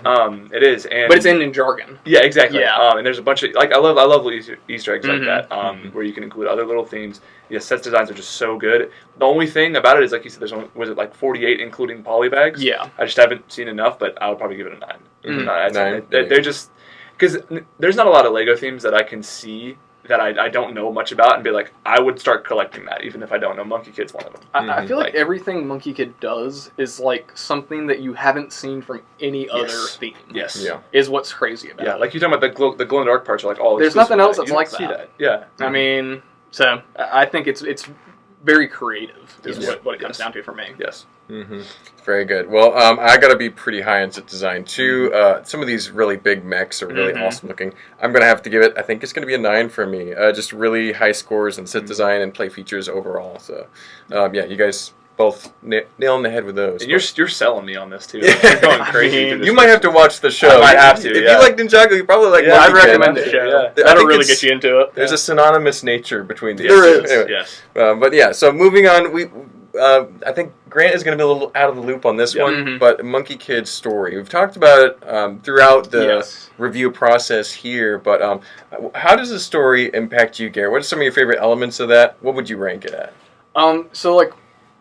It is. And but it's in jargon. Yeah, exactly. Yeah. And there's a bunch of I love little Easter eggs like that, where you can include other little themes. Yeah, sets designs are just so good. The only thing about it is, like you said, there's only, was it like 48 including polybags? Yeah. I just haven't seen enough, but I would probably give it a 9. 9. They're just because there's not a lot of Lego themes that I can see that I don't know much about and be like, I would start collecting that even if I don't know. Monkey Kid's one of them. I feel like everything Monkey Kid does is like something that you haven't seen from any other theme. Yes. Yeah. Is what's crazy about it. Yeah, like you're talking about the glow in the dark parts are like all There's nothing else that's you like don't see that. Yeah. I mean, so I think it's very creative is what it comes down to for me. Yes. Mm-hmm. Very good. Well, I got to be pretty high on set design too. Some of these really big mechs are really awesome looking. I'm going to have to give it, I think it's going to be a 9 for me. Just really high scores in set design and play features overall. So, yeah, you guys both nailing the head with those. And you're selling me on this too. You're going crazy. You might have to watch the show. I might have to. If you like Ninjago, you probably like Monkey I'd recommend Kid. the show. Yeah. That'll really get you into it. There's a synonymous nature between these. There is. Anyway, Yes. but yeah, so moving on, I think Grant is going to be a little out of the loop on this one, but Monkey Kid's story. We've talked about it throughout the review process here, but how does the story impact you, Garrett? What are some of your favorite elements of that? What would you rank it at? So like,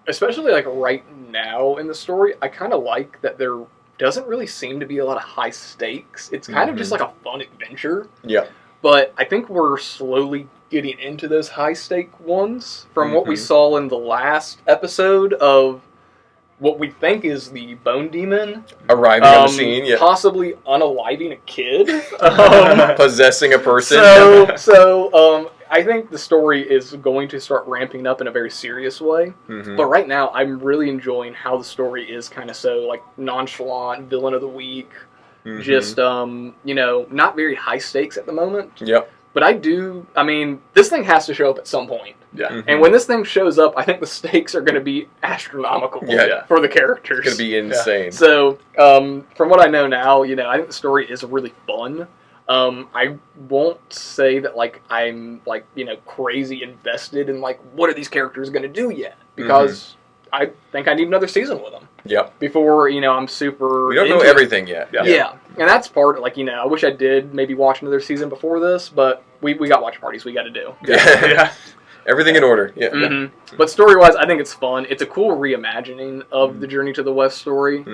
especially like right now in the story, I kind of like that there doesn't really seem to be a lot of high stakes. It's kind of just like a fun adventure. Yeah. But I think we're slowly getting into those high stake ones from what we saw in the last episode of what we think is the Bone Demon arriving on the scene, possibly unaliving a kid, possessing a person. So I think the story is going to start ramping up in a very serious way. But right now, I'm really enjoying how the story is kind of so like nonchalant, villain of the week, just not very high stakes at the moment. Yep. But I mean, this thing has to show up at some point. Yeah. And when this thing shows up, I think the stakes are going to be astronomical for the characters. It's going to be insane. Yeah. So, from what I know now, I think the story is really fun. I won't say that, like, I'm, like, crazy invested in, like, what are these characters going to do yet? Because I think I need another season with them. Yep. Before, I'm super... We don't know everything yet. Yeah. And that's part, like, I wish I did maybe watch another season before this, but we got watch parties we got to do. Yeah. Everything in order. Yeah. But story-wise, I think it's fun. It's a cool reimagining of the Journey to the West story.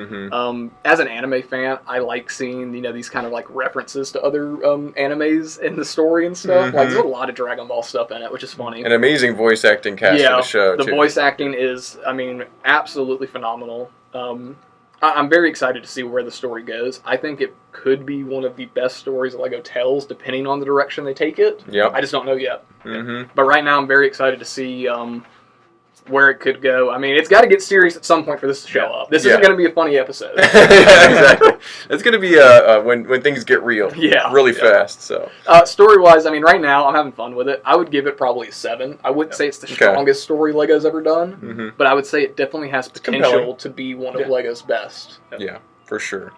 As an anime fan, I like seeing, these kind of, like, references to other animes in the story and stuff. Like, there's a lot of Dragon Ball stuff in it, which is funny. An amazing voice acting cast for the show, too. The voice acting is, absolutely phenomenal. I'm very excited to see where the story goes. I think it could be one of the best stories Lego tells, depending on the direction they take it. Yep. I just don't know yet. But right now, I'm very excited to see where it could go. It's got to get serious at some point for this to show up. This isn't going to be a funny episode. Exactly. It's going to be when things get real. Really fast. So story-wise, right now, I'm having fun with it. I would give it probably a 7. I wouldn't say it's the strongest story Lego's ever done, but I would say it definitely has potential to be one of Lego's best. Yeah. For sure.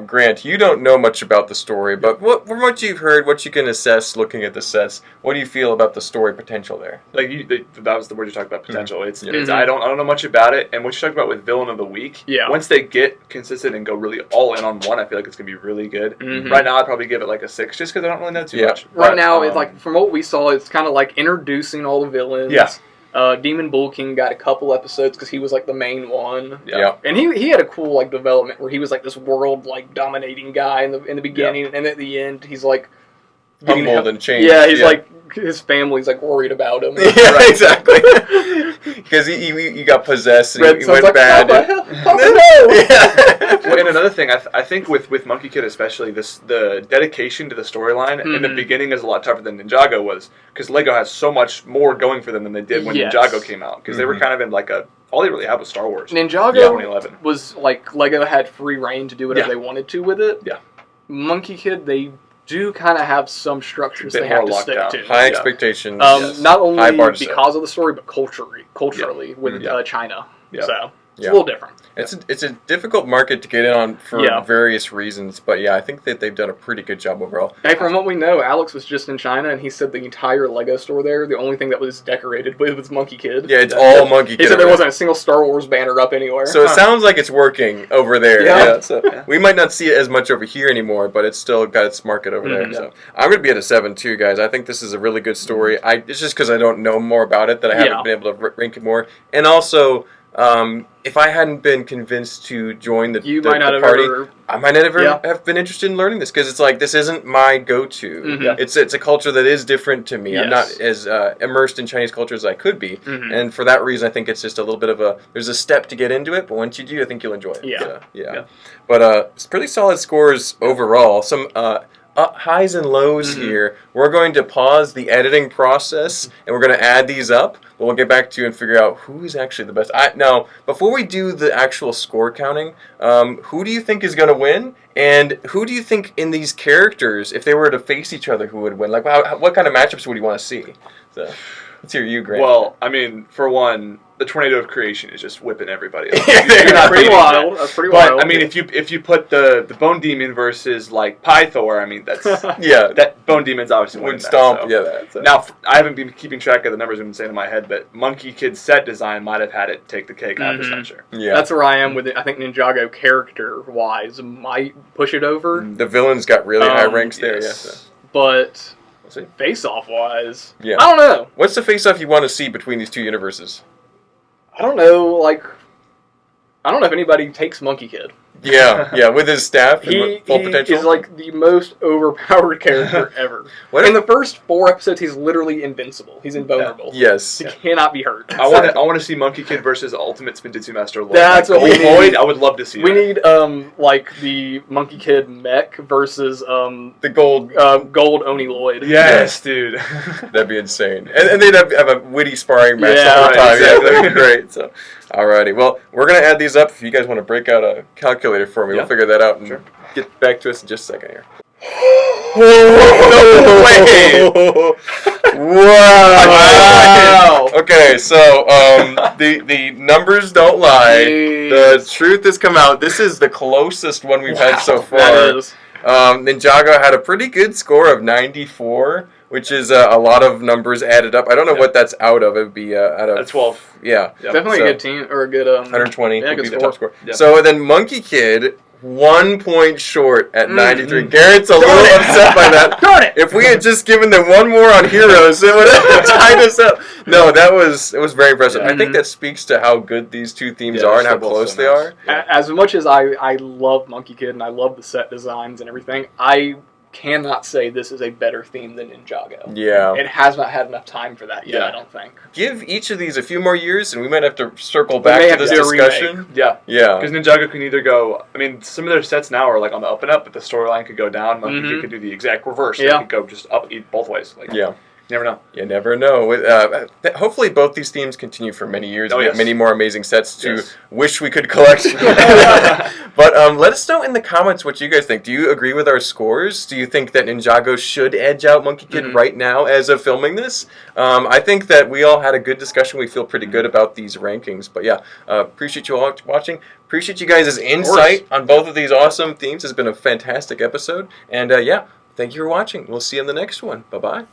Grant, you don't know much about the story, but from what you've heard, what you can assess looking at the sets, what do you feel about the story potential there? Like that was the word you talked about, potential. It's I don't know much about it, and what you talked about with Villain of the Week, once they get consistent and go really all in on one, I feel like it's going to be really good. Right now, I'd probably give it like a 6, just because I don't really know too much. Right now, it's like, from what we saw, it's kind of like introducing all the villains. Yeah. Demon Bull King got a couple episodes because he was like the main one. Yeah. And he had a cool like development where he was like this world like dominating guy in the beginning, and at the end he's like humbled and changed. Yeah, he's like his family's like worried about him. Yeah, exactly. Because he got possessed and he went like, bad. Papa, no! Yeah. Well, and another thing, I think with Monkey Kid especially, the dedication to the storyline in the beginning is a lot tougher than Ninjago was, because Lego has so much more going for them than they did when Ninjago came out, because they were kind of in like all they really had was Star Wars. Ninjago was like Lego had free reign to do whatever they wanted to with it. Yeah. Monkey Kid, they do kind of have some structures they have to stick to. High expectations. Not only because of the story, but culturally with China. Yeah. So it's a little different. It's a difficult market to get in on for various reasons, but I think that they've done a pretty good job overall. Hey, from what we know, Alex was just in China, and he said the entire Lego store there, the only thing that was decorated with was Monkey Kid. Yeah, it's all Monkey Kid. He said there wasn't a single Star Wars banner up anywhere. So it sounds like it's working over there. Yeah. So we might not see it as much over here anymore, but it's still got its market over there. So I'm going to be at a 7 too, guys. I think this is a really good story. It's just because I don't know more about it that I haven't been able to rank it more. And also, if I hadn't been convinced to join the party, I might not have been interested in learning this, because it's like, this isn't my go-to. It's a culture that is different to me. I'm not as immersed in Chinese culture as I could be, and for that reason, I think it's just a little bit of there's a step to get into it, but once you do, I think you'll enjoy it. But it's pretty solid scores overall. Some highs and lows here. We're going to pause the editing process, and we're going to add these up. But we'll get back to you and figure out who is actually the best. Now, before we do the actual score counting, who do you think is going to win? And who do you think in these characters, if they were to face each other, who would win? Like, what kind of matchups would you want to see? So, let's hear you, Grant. Well, I mean, for one, the tornado of creation is just whipping everybody up. That's pretty wild. That's pretty wild. But I mean, if you put the Bone Demon versus like Pythor, I mean that's that Bone Demon's obviously winning stomp. That, so. Now I haven't been keeping track of the numbers. I've been saying in my head, but Monkey Kid's set design might have had it take the cake. I'm just not sure. Yeah, that's where I am with it. I think Ninjago character wise might push it over. The villain's got really high ranks there. Yes, but face-off wise, I don't know. What's the face-off you want to see between these two universes? I don't know. Like, I don't know if anybody takes Monkey Kid. Yeah, with his staff and full potential. He is like the most overpowered character ever. In the first 4 episodes, he's literally invincible. He's invulnerable. Yes. He cannot be hurt. I want to see Monkey Kid versus Ultimate Spinjitzu Master Lloyd. That's what we need. Lloyd, I would love to see We need, like, the Monkey Kid mech versus, the gold Oni Lloyd. Yes, dude. That'd be insane. And they'd have a witty sparring match the whole time. Exactly. Yeah, that'd be great. So, alrighty. Well, we're going to add these up. If you guys want to break out a calculator for me, we'll figure that out and get back to us in just a second here. No way! Wow! Okay, so the numbers don't lie. The truth has come out. This is the closest one we've had so far. That is. Ninjago had a pretty good score of 94, which is a lot of numbers added up. I don't know what that's out of. It would be out of 12. Yeah, definitely a good team or a good 120 would be the top score. Yeah. So then Monkey Kid, 1 point short at 93. Garrett's a little upset by that. Darn it! If we had just given them one more on Heroes, it would have tied us up. No, it was very impressive. I think that speaks to how good these two themes are and how close they are. Yeah. As much as I love Monkey Kid and I love the set designs and everything, I cannot say this is a better theme than Ninjago. Yeah. It has not had enough time for that yet, I don't think. Give each of these a few more years, and we might have to circle back to this discussion. Yeah. Yeah. Because Ninjago can either go, I mean, some of their sets now are like on the up and up, but the storyline could go down. Monkey Kid could do the exact reverse. It could go just up both ways. Like, you never know. You never know. Hopefully both these themes continue for many years. We get many more amazing sets to wish we could collect. But let us know in the comments what you guys think. Do you agree with our scores? Do you think that Ninjago should edge out Monkey Kid right now as of filming this? I think that we all had a good discussion. We feel pretty good about these rankings. But yeah, appreciate you all watching. Appreciate you guys' insight on both of these awesome themes. It's been a fantastic episode. And yeah, thank you for watching. We'll see you in the next one. Bye-bye.